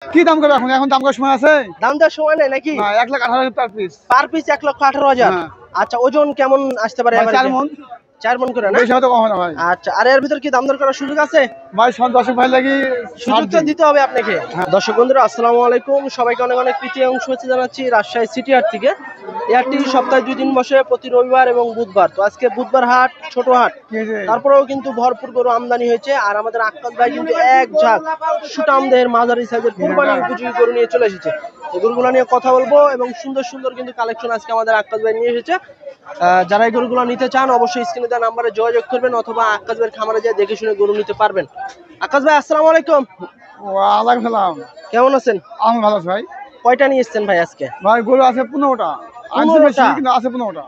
কি দাম করবে এখন? এখন দাম করার সময় আছে? দাম দেওয়ার সময় নেই নাকি? না, 1,18,000 পার পিস। Per piece 1,18,000। আচ্ছা, ওজন কেমন আসতে পারে? 4 মণ। 4 মণ করে না? বেশি হয়তো কম হয় না ভাই। আচ্ছা, আর এর ভিতর কি দাম দর করার সুযোগ আছে? ভাই দর্শক ভাই লাগি সুযোগ তো দিতে হবে আপনাকে। দর্শক বন্ধুরা আসসালামু আলাইকুম, সবাইকে অনেক অনেক প্রীতি এবং শুভেচ্ছা জানাচ্ছি রাজশাহী সিটি হাট থেকে। এই হাটটি সপ্তাহে 2 দিন বসে, প্রতি রবিবার এবং বুধবার। তো আজকে বুধবার হাট, ছোট হাট, তারপরেও কিন্তু ভরপুর গরু আমদানি হয়েছে। আর আমাদের আক্কাস ভাই কিন্তু এক ঝাঁক সুটাম দেহের মাঝারি সাইজের কুরবানি উপযোগী গরু নিয়ে চলে এসেছে। এই গরুগুলো নিয়ে কথা বলবো এবং সুন্দর সুন্দর কিন্তু কালেকশন আজকে আমাদের আক্কাস ভাই নিয়ে এসেছে। যারা এই গরুগুলো নিতে চান অবশ্যই স্ক্রিনে দেওয়া নাম্বারে যোগাযোগ করবেন অথবা আক্কাস ভাইয়ের খামারে যেয়ে দেখে শুনে গরু নিতে পারবেন। আক্কাস ভাই আসসালামু আলাইকুম। ওয়ালাইকুম সালাম। কেমন আছেন? আমি ভালো আছি ভাই। কয়টা নিয়ে এসেছেন ভাই আজকে? ভাই গরু আছে 15টা। আনছি বেশি কিন্তু আছে 15টা।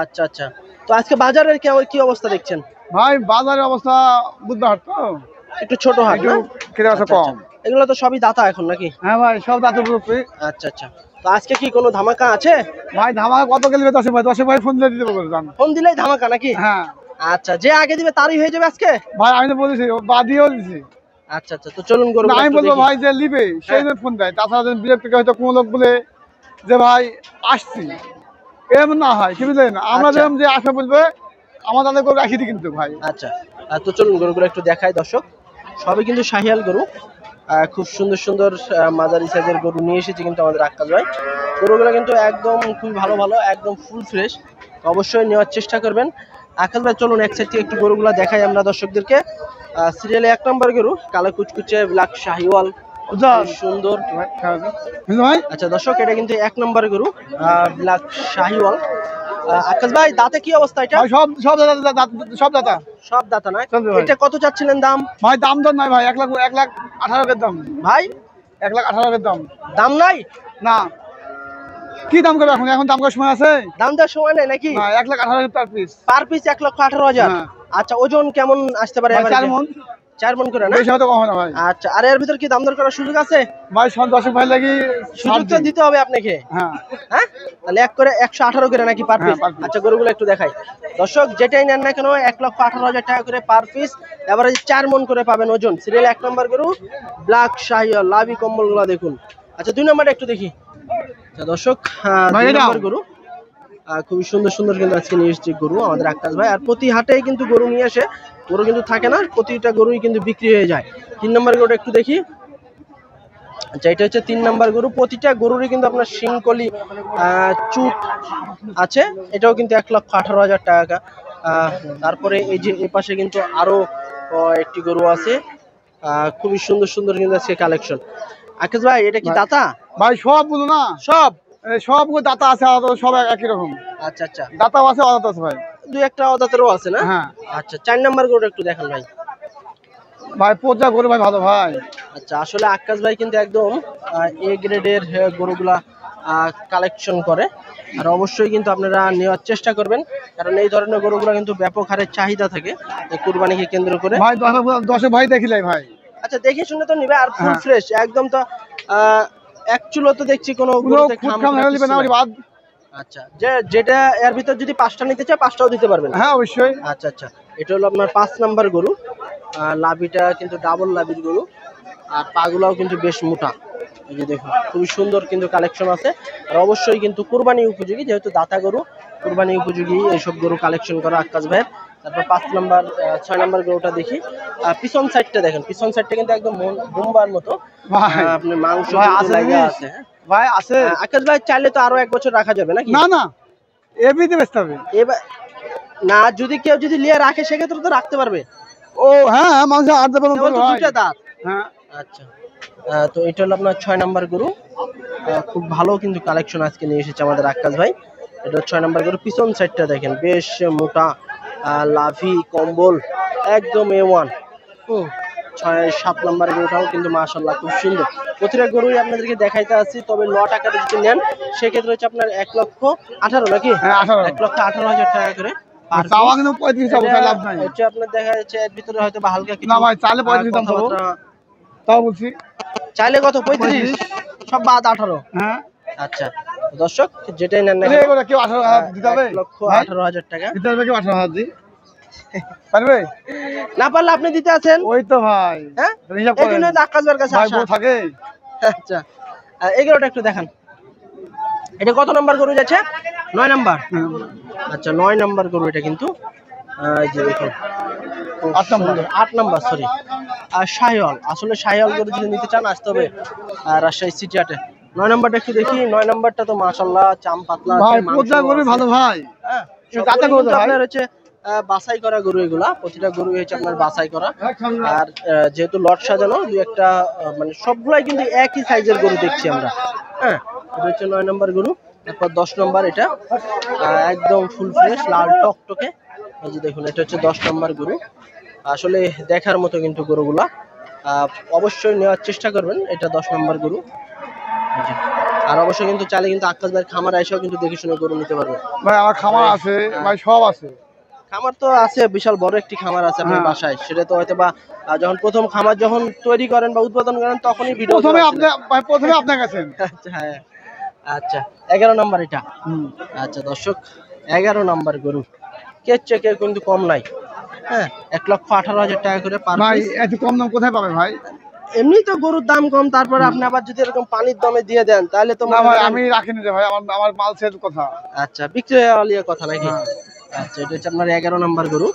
আচ্ছা আচ্ছা, তো আজকে বাজারের কি অবস্থা দেখছেন? ভাই বাজারের অবস্থা বুধবার হাট তো একটু ছোট হাট, একটু কেটে আছে কম। এগুলো তো সবই দাতা এখন নাকি? হ্যাঁ ভাই, সব দাঁতের উপরে। আচ্ছা আচ্ছা, তো আজকে কি কোনো ধামাকা আছে? ভাই ধামাকা কত গেলে 10 ভাই, 10 ভাই ফোন দিয়ে দিতে পারবো জান। ফোন দিলেই ধামাকা নাকি? হ্যাঁ। আচ্ছা, যে আগে দিবে তারই হয়ে যাবে আজকে? ভাই আমি তো বলেছি, বাদিও দিছি। আচ্ছা আচ্ছা, তো চলুন গরু আমি বলবো ভাই যে লিবে সেই জন্য ফোন দেয়। তাছাড়া বিরক্ত হয়তো কোনো লোক বলে যে ভাই আসছি, এরকম না হয় কি বুঝলেন? আমরা যেরকম যে আশা বলবে আমার তাদের গরু রাখি দিই কিন্তু ভাই। আচ্ছা, তো চলুন গরুগুলো একটু দেখাই দর্শক। সবই কিন্তু শাহিয়াল গরু, খুব সুন্দর সুন্দর মাঝারি সাইজের গরু নিয়ে এসেছে কিন্তু আমাদের আক্কাস ভাই। গরুগুলো কিন্তু একদম খুবই ভালো ভালো, একদম ফুল ফ্রেশ। অবশ্যই নেওয়ার চেষ্টা করবেন। আক্কাস ভাই চলুন এক সাইড থেকে একটু গরুগুলো দেখাই আমরা দর্শকদেরকে। সিরিয়ালে 1 নম্বর গরু কালো কুচকুচে ব্ল্যাক শাহিওয়াল, সুন্দর। আচ্ছা দর্শক, এটা কিন্তু 1 নম্বর গরু ব্ল্যাক শাহিওয়াল। আক্কাস ভাই দাঁতে কি অবস্থা এটা? সব সব দাদা, সব দাদা, সব দাঁতা না? এটা কত চাচ্ছিলেন দাম? ভাই দাম দর নাই ভাই, 1,18,000 দাম ভাই। 1,18,000 দাম। দাম নাই না, কি দাম করবে এখন? এখন দাম করার সময় আছে? দাম দেওয়ার সময় নেই নাকি? না, 1,18,000 পার পিস। Per piece 1,18,000। আচ্ছা, ওজন কেমন আসতে পারে? 4 মণ। 4 মণ করে না? বেশি হয়তো কম হয় না ভাই। আচ্ছা, আর এর ভিতর কি দাম দর করার সুযোগ আছে? ভাই দর্শক ভাই লাগি সুযোগ তো দিতে হবে আপনাকে। হ্যাঁ হ্যাঁ, তাহলে এক করে 118 করে নাকি পার পিস? আচ্ছা, গরুগুলো একটু দেখাই দর্শক। যেটাই নেন না কেন 1,18,000 টাকা করে পার পিস, এবারে 4 মণ করে পাবেন ওজন। সিরিয়াল 1 নম্বর গরু ব্ল্যাক শাহিওয়াল, লাভি কম্বলগুলো দেখুন। আচ্ছা, 2 নম্বরটা একটু দেখি। আচ্ছা দর্শক, 2 নম্বর গরু খুবই সুন্দর সুন্দর কিন্তু আজকে নিয়ে এসেছে গরু আমাদের আক্কাস ভাই। আর প্রতি হাটেই কিন্তু গরু নিয়ে আসে, গরু কিন্তু থাকে না, প্রতিটা গরুই কিন্তু বিক্রি হয়ে যায়। 3 নম্বর গরুটা একটু দেখি। আচ্ছা, এটা হচ্ছে 3 নম্বর গরু। প্রতিটা গরুরই কিন্তু আপনার শিংকলি চুট আছে। এটাও কিন্তু 1,18,000 টাকা। তারপরে এই যে এ পাশে কিন্তু আরো একটি গরু আছে, খুবই সুন্দর সুন্দর কিন্তু আজকে কালেকশন। আক্কাস ভাই এটা কি দাতা? ভাই সব বলো না, সবগুলো দাতা আছে, সব একই রকম। আচ্ছা আচ্ছা, দাতাও আছে, অদাতা আছে ভাই। 2-1টা অদাতেরও আছে না? হ্যাঁ। আচ্ছা, 4 নম্বর গরুটা একটু দেখান ভাই। ভাই পর্যা গরু ভাই, ভালো ভাই। আচ্ছা, আসলে আক্কাস ভাই কিন্তু একদম এ গ্রেডের গরুগুলা কালেকশন করে। আর অবশ্যই কিন্তু আপনারা নেওয়ার চেষ্টা করবেন, কারণ এই ধরনের গরুগুলো কিন্তু ব্যাপক হারে চাহিদা থাকে এই কুরবানিকে কেন্দ্র করে। ভাই 10 ভাই দেখিলাই ভাই। আচ্ছা, দেখে শুনে তো নিবে, আর ফুল ফ্রেশ একদম। তো এক চুলো তো দেখছি কোনো গরুতে খাম নেবে না বাদ। আচ্ছা, যেটা এর ভিতর যদি 5টা নিতে চায় 5টাও দিতে পারবেন? হ্যাঁ অবশ্যই। আচ্ছা আচ্ছা, এটা হলো আপনার 5 নাম্বার গরু। লাভিটা কিন্তু ডাবল লাভির গরু, আর পাগুলাও কিন্তু বেশ মোটা। এই যে দেখুন, খুবই সুন্দর কিন্তু কালেকশন আছে। আর অবশ্যই কিন্তু কুরবানি উপযোগী, যেহেতু দাতা গরু, কুরবানি উপযোগী এইসব গরু কালেকশন করা আক্কাস ভাইয়ের। তারপর 6 নাম্বার গরুটা দেখি। পিছন সাইডটা দেখেন, পিছন সাইডটা কিন্তু একদম বোম্বার মতো। আপনি মাংস আছে ভাই আছে। আক্কাস ভাই চাইলে তো আরো 1 বছর রাখা যাবে নাকি? না না, এমনিতে বেচতে হবে। এবার না, যদি কেউ যদি লিয়ে রাখে সেক্ষেত্রে তো রাখতে পারবে। ও হ্যাঁ, মাংস আর দেবেন তো দুটো দাঁত। হ্যাঁ। আচ্ছা, তো এটা হলো আপনার 6 নাম্বার গরু। খুব ভালো কিন্তু কালেকশন আজকে নিয়ে এসেছে আমাদের আক্কাস ভাই। এটা 6 নাম্বার গরু। পিছন সাইডটা দেখেন, বেশ মোটা, লাভি কম্বল একদম A1। 6-7 নাম্বার গরুটাও কিন্তু মাশাআল্লাহ খুব সুন্দর। প্রতিটা গরুই আপনাদেরকে দেখাইতে আসছি, তবে লট আকারে যদি নেন সেক্ষেত্রে হচ্ছে আপনার 1,18,000 নাকি? 1,18,000 টাকা করে। আপনার দেখা যাচ্ছে এর ভিতরে হয়তো বা হালকা কিছু। না ভাই, চাইলে 35 দাম পাবো, তাও বলছি। চাইলে কত? 35? সব বাদ 18? হ্যাঁ। আচ্ছা দর্শক, যেটাই নেন না কেউ 18,000 দিতে হবে? 1,18,000 টাকা দিতে হবে, কেউ 18,000 দি পারবে না? পারলে আপনি দিতে আছেন। ওই তো ভাই, হ্যাঁ, হিসাব এই জন্য আক্কাস ভাইয়ের কাছে আসা। থাকে। আচ্ছা এই গরুটা একটু দেখান, এটা কত নাম্বার গরু যাচ্ছে? 9 নাম্বার। আচ্ছা 9 নাম্বার গরু এটা কিন্তু এই যে দেখুন 8 নাম্বার সরি। আর শাহিওয়াল, আসলে শাহিওয়াল গরু যদি নিতে চান আসতে হবে রাজশাহী সিটি হাটে। 9 নাম্বারটা একটু দেখি। 9 নাম্বারটা তো মাশাআল্লাহ চাম পাতলা আছে, ভাই মাংস পোদা গরু আছে। ভালো ভাই। হ্যাঁ কাঁচা গরু ভাই। আপনার হচ্ছে বাছাই করা গরু এগুলা, প্রতিটা গরু হচ্ছে আপনার বাছাই করা। আর যেহেতু লট সাজানো দুই একটা মানে সবগুলাই কিন্তু একই সাইজের গরু দেখছি আমরা। হ্যাঁ এটা হচ্ছে 9 নাম্বার গরু। তারপর 10 নাম্বার এটা একদম ফুল ফ্রেশ লাল টকটকে। এই যে দেখুন এটা হচ্ছে 10 নাম্বার গরু। আসলে দেখার মতো কিন্তু গরুগুলা, অবশ্যই নেওয়ার চেষ্টা করবেন। এটা 10 নাম্বার গরু। এই যে। আর অবশ্যই কিন্তু চাইলে কিন্তু আকাশ ভাইয়ের খামার এসেও কিন্তু দেখে শুনে গরু নিতে পারবেন। ভাই আমার খামার আছে ভাই, সব আছে। খামার তো আছে, বিশাল বড় একটি খামার আছে আপনার বাসায়। সেটা তো হয়তো বা যখন প্রথম খামার যখন তৈরি করেন বা উৎপাদন করেন তখনই ভিডিও প্রথমে আপনি ভাই প্রথমে আপনার কাছে। আচ্ছা হ্যাঁ আচ্ছা 11 নাম্বার এটা। আচ্ছা দর্শক 11 নাম্বার গরু, কের চেয়ে কিন্তু কম নাই। হ্যাঁ 1,18,000 টাকা করে পার ভাই পিস। এত কম দাম কোথায় পাবে ভাই? এমনি তো গরুর দাম কম, তারপরে আপনি আবার যদি এরকম পানির দামে দিয়ে দেন তাহলে তো না ভাই আমি রাখিনি রে ভাই, আমার মাল সেল কথা। আচ্ছা বিক্রি হওয়ার কথা নাকি? আচ্ছা এটা হচ্ছে আপনার 11 নাম্বার গরু।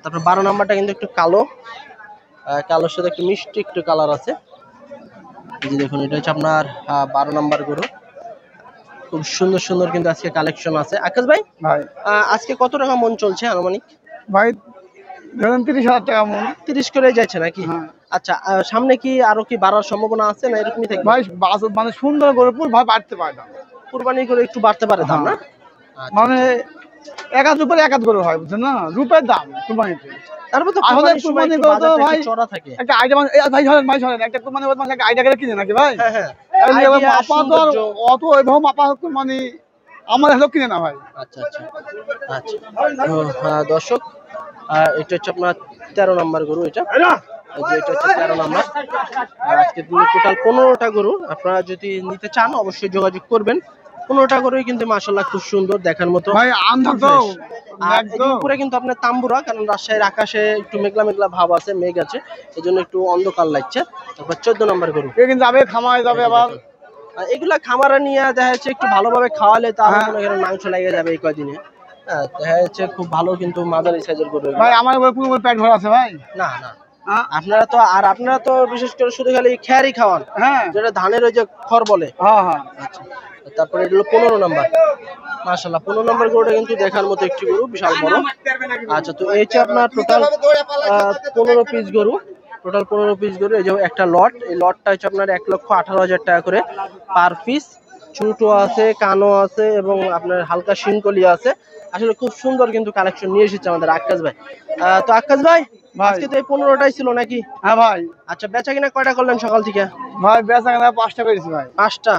তারপর 12 নাম্বারটা কিন্তু একটু কালো, কালোর সাথে একটু মিষ্টি একটু কালার আছে। এই যে দেখুন এটা হচ্ছে আপনার 12 নাম্বার গরু। খুব সুন্দর সুন্দর কিন্তু আজকে কালেকশন আছে। আকাশ ভাই ভাই আজকে কত টাকা মন চলছে আনুমানিক? ভাই ধরেন 30,000 টাকা মন। 30 করে যাচ্ছে নাকি? আচ্ছা সামনে কি আরো কি বাড়ার সম্ভাবনা আছে না এরকমই থাকবে? ভাই মানে সুন্দর করে পুরো ভাই বাড়তে পারে না, কুরবানি করে একটু বাড়তে পারে দাম না? মানে একাত রূপের একাত করে হয় বুঝছেন না, রূপের দাম কুরবানিতে। তারপর তো আসলে কুরবানির সময় কুরবানি একটু করে তো বাজারটা ভাই একটু চড়া থাকে। একটা আইডিয়া ভাই ধরেন একটা কুরবানি করে মানে একটা আইডিয়া করে কিনে নাকি ভাই? হ্যাঁ হ্যাঁ মাপা তো আর অত ওইভাবে মাপা কুরবানি আমার হলো কিনে না ভাই। আচ্ছা আচ্ছা আচ্ছা তো দর্শক এটা হচ্ছে আপনার 13 নাম্বার গরু। এটা এই যে এটা হচ্ছে 13 নাম্বার। আজকে টোটাল 15টা গরু, আপনারা যদি নিতে চান অবশ্যই যোগাযোগ করবেন। 15টা গরুই কিন্তু মাশাআল্লাহ খুব সুন্দর দেখার মতো ভাই আন্ধা তো আর এর উপরে কিন্তু আপনার তাম্বুরা, কারণ রাজশাহীর আকাশে একটু মেঘলা মেঘলা ভাব আছে, মেঘ আছে, এজন্য একটু অন্ধকার লাগছে। তারপর 14 নাম্বার গরু এ কিন্তু যাবে খামায় যাবে আবার। এগুলা খামারে নিয়ে দেখা যাচ্ছে একটু ভালোভাবে খাওয়ালে তাহলে মনে করেন মাংস লেগে যাবে এই কয়দিনে। হ্যাঁ দেখা যাচ্ছে খুব ভালো কিন্তু মাঝারি সাইজের গরু ভাই আমার পুরো পেট ভরা আছে ভাই। না না আপনারা তো বিশেষ করে শুধু খালি খেয়ারই খাওয়ান, হ্যাঁ যেটা ধানের ওই যে খড় বলে। হ্যাঁ হ্যাঁ আচ্ছা তারপরে এগুলো 15 নাম্বার। মাশাআল্লাহ 15 নাম্বার গরুটা কিন্তু দেখার মতো একটি গরু, বিশাল বড়। আচ্ছা তো এই হচ্ছে আপনার টোটাল 15 পিস গরু, টোটাল 15 পিস গরু। এই যে একটা লট, এই লটটা হচ্ছে আপনার 1,18,000 টাকা করে পার পিস। চুটো আছে, কানো আছে এবং আপনার হালকা শিংকলি আছে। আসলে খুব সুন্দর কিন্তু কালেকশন নিয়ে এসেছে আমাদের আকাশ ভাই। তো আকাশ ভাই আজকে তো এই 15টাই ছিল নাকি? হ্যাঁ ভাই। আচ্ছা বেচা কিনা কয়টা করলেন সকাল থেকে? ভাই বেচা কিনা 5টা করেছি ভাই। 5টা।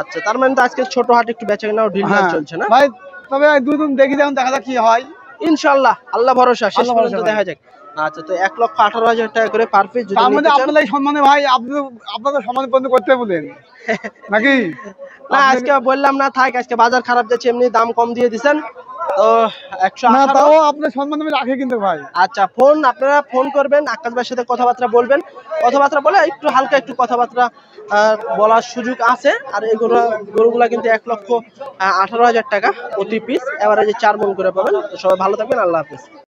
আচ্ছা তার মানে তো আজকে ছোট হাট একটু বেচা কিনাও ঢিলঢাল চলছে না ভাই? তবে দুই দিন দেখি যেমন দেখা যাক কি হয়। ইনশাআল্লাহ আল্লাহ ভরসা, শেষ পর্যন্ত দেখা যাক। আচ্ছা তো 1,18,000 টাকা করে পার পিস। যদি তার মধ্যে আপনাদের সম্মানে ভাই আপনাদের সম্মান পর্যন্ত করতে বলেন নাকি? না আজকে বললাম না, থাক আজকে বাজার খারাপ যাচ্ছে, এমনি দাম কম দিয়ে দিবেন তো 118। না তাও আপনার সম্মান আমি রাখি কিন্তু ভাই। আচ্ছা আপনারা ফোন করবেন, আকাশ ভাইয়ের সাথে কথাবার্তা বলবেন, কথাবার্তা বলে একটু হালকা একটু কথাবার্তা বলার সুযোগ আছে। আর এই গরুগুলা কিন্তু 1,18,000 টাকা প্রতি পিস, এবারে যে 4 মণ করে পাবেন। তো সবাই ভালো থাকবেন, আল্লাহ হাফেজ।